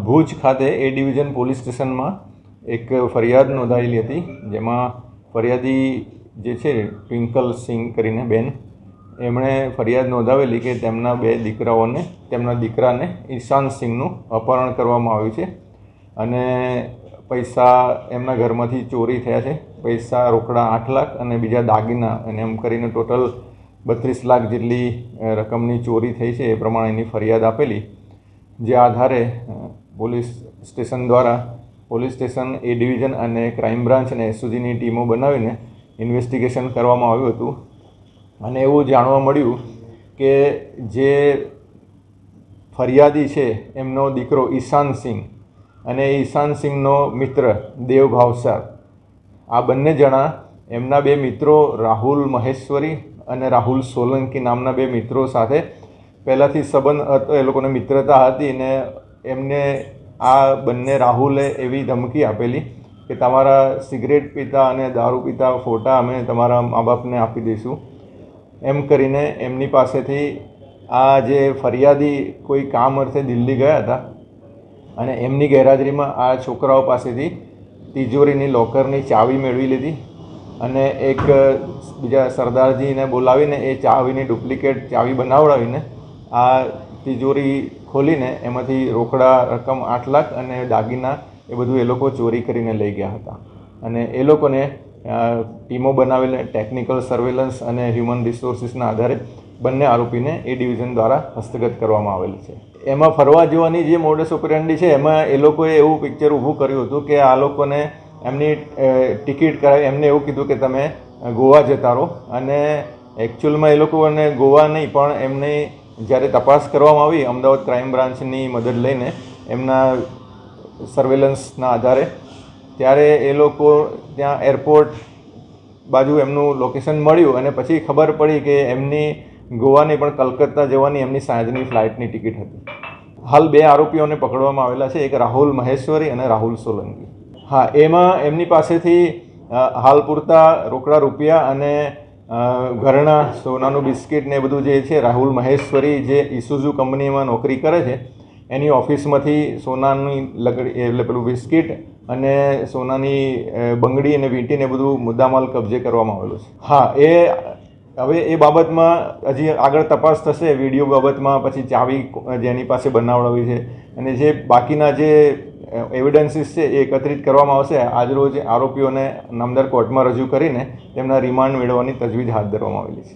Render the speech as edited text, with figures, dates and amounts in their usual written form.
ભુજ ખાતે એ division police સ્ટેશનમાં એક ફરિયાદ નોંધાયેલી હતી, જેમાં ફરિયાદી જે છે ટ્વિંકલ સિંહ કરીને બેન, એમણે ફરિયાદ નોંધાવેલી કે તેમના તેમના દીકરાને ઈશાન સિંહનું અપહરણ કરવામાં આવ્યું છે અને પૈસા એમના ઘરમાંથી ચોરી થયા છે. પૈસા રોકડા 8 લાખ અને બીજા દાગીના અને એમ કરીને ટોટલ 32 લાખ જેટલી રકમની ચોરી થઈ છે. એ પ્રમાણે એની ફરિયાદ આપેલી, જે આધારે પોલીસ સ્ટેશન દ્વારા પોલીસ સ્ટેશન એ ડિવિઝન અને ક્રાઇમ બ્રાન્ચ અને એસઓજીની ટીમો બનાવીને ઇન્વેસ્ટિગેશન કરવામાં આવ્યું હતું. અને એવું જાણવા મળ્યું કે જે ફરિયાદી છે એમનો દીકરો ઈશાન સિંહ અને ઈશાન સિંહનો મિત્ર દેવ ભાવસાર, આ બંને જણા એમના 2 મિત્રો રાહુલ મહેશ્વરી અને રાહુલ સોલંકી નામના 2 મિત્રો સાથે પહેલાંથી સંબંધ હતો, એ લોકોને મિત્રતા હતી. ને એમને આ બંને રાહુલે એવી ધમકી આપેલી કે તમારા સિગરેટ પીતા અને દારૂ પીતા ફોટા અમે તમારા મા બાપને આપી દઈશું, એમ કરીને એમની પાસેથી આ જે ફરિયાદી કોઈ કામ અર્થે દિલ્હી ગયા હતા અને એમની ગેરહાજરીમાં આ છોકરાઓ પાસેથી તિજોરીની લોકરની ચાવી મેળવી લીધી અને એક બીજા સરદારજીને બોલાવીને એ ચાવીની ડુપ્લિકેટ ચાવી બનાવડાવીને આ તિજોરી ખોલીને એમાંથી રોકડા રકમ 8 લાખ અને દાગીના એ બધું એ લોકો ચોરી કરીને લઈ ગયા હતા. અને એ લોકોને ટીમો બનાવીને ટેકનિકલ સર્વેલન્સ અને હ્યુમન રિસોર્સિસના આધારે બંને આરોપીને એ ડિવિઝન દ્વારા હસ્તગત કરવામાં આવેલ છે. એમાં ફરવા જવાની જે મોડસ ઓપરેન્ડી છે, એમાં એ લોકોએ એવું પિક્ચર ઊભું કર્યું હતું કે આ લોકોને એમની ટિકિટ કરાવી, એમને એવું કીધું કે તમે ગોવા જતા રહો. અને એકચ્યુઅલમાં એ લોકોને ગોવા નહીં, પણ એમની જ્યારે તપાસ કરવામાં આવી અમદાવાદ ક્રાઇમ બ્રાન્ચની મદદ લઈને એમના સર્વેલન્સના આધારે, ત્યારે એ લોકો ત્યાં એરપોર્ટ બાજુ એમનું લોકેશન મળ્યું અને પછી ખબર પડી કે એમની ગોવાની પણ કલકત્તા જવાની એમની સાંજની ફ્લાઇટની ટિકિટ હતી. હાલ 2 આરોપીઓને પકડવામાં આવેલા છે, એક રાહુલ મહેશ્વરી અને રાહુલ સોલંકી. હા, એમાં એમની પાસેથી હાલ પૂરતા રોકડા રૂપિયા અને ઘરેણાં, સોનાનું બિસ્કિટ ને એ બધું જે છે, રાહુલ મહેશ્વરી જે ઇસુઝુ કંપનીમાં નોકરી કરે છે એની ઓફિસમાંથી સોનાની એટલે પેલું બિસ્કિટ અને સોનાની બંગડી અને વીંટીને બધું મુદ્દામાલ કબજે કરવામાં આવેલું છે. હા, હવે એ બાબતમાં હજી આગળ તપાસ થશે, વિડીયો બાબતમાં, પછી ચાવી જેની પાસે બનાવડાવી છે અને જે બાકીના જે એવિડન્સીસ છે એ એકત્રિત કરવામાં આવશે. આજરોજ આરોપીઓને નામદાર કોર્ટમાં રજૂ કરીને તેમના રિમાન્ડ મેળવવાની તજવીજ હાથ ધરવામાં આવેલી છે.